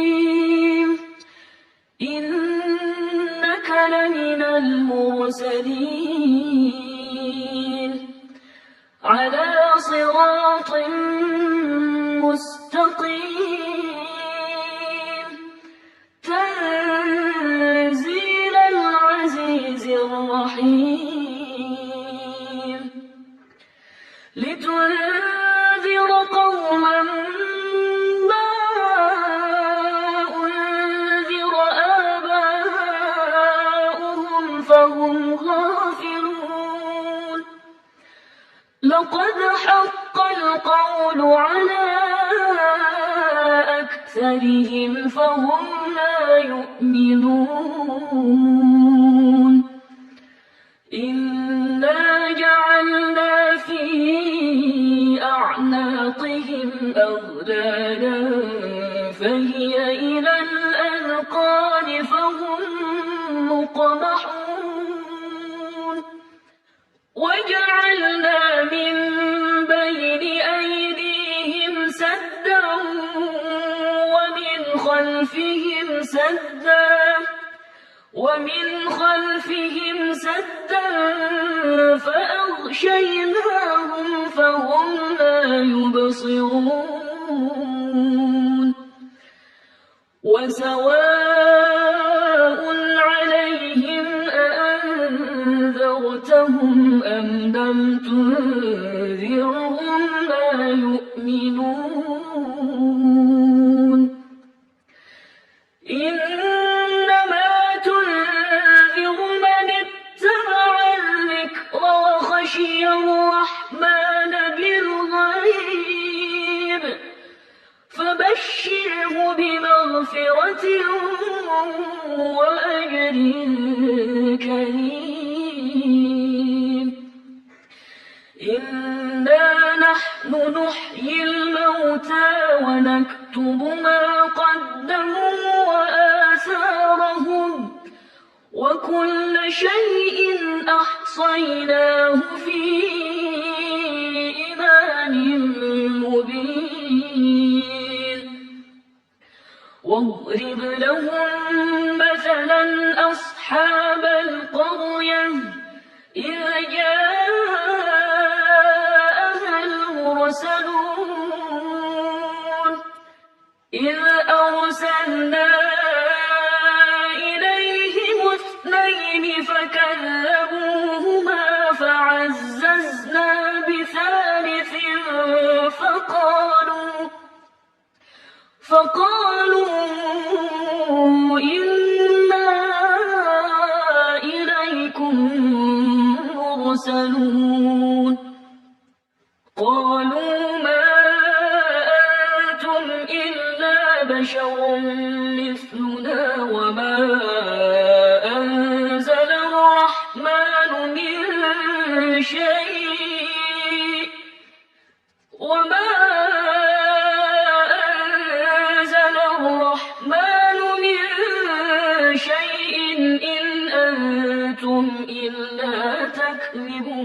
الحكيم إنك لمن المرسلين على صراط مستقيم تنزيل العزيز الرحيم لتنذر قوما ما أنذر آباؤهم فهم غافلون لقد حق القول على أكثرهم فهم لا يؤمنون إنا جعلنا في أعناقهم أغلالا فهي إلى الأذقان فهم مقمحون وجعلنا من بين أيديهم سدا ومن خلفهم سدا فأغشيناهم فهم لا يبصرون وسواء عليهم أأنذرتهم أم لم تنذرهم لا يؤمنون إنما تنذر من اتبع الذكر وخشي الرحمن بالغيب فبشره بمغفرة وأجر كريم إنا نحن نحيي الموتى ونكتب ما قدموا وآثارهم وكل شيء أحصيناه في إمام مبين واضرب لهم مثلا أصحاب القرية إذ جاءها المرسلون إذ أرسلنا إليهم اثنين فكذبوهما فعززنا بثالث فقالوا إنا إليكم مرسلون قالوا ما أنتم إلا بشر مثلنا وما أنزل الرحمن من شيء إن أنتم إلا تكذبون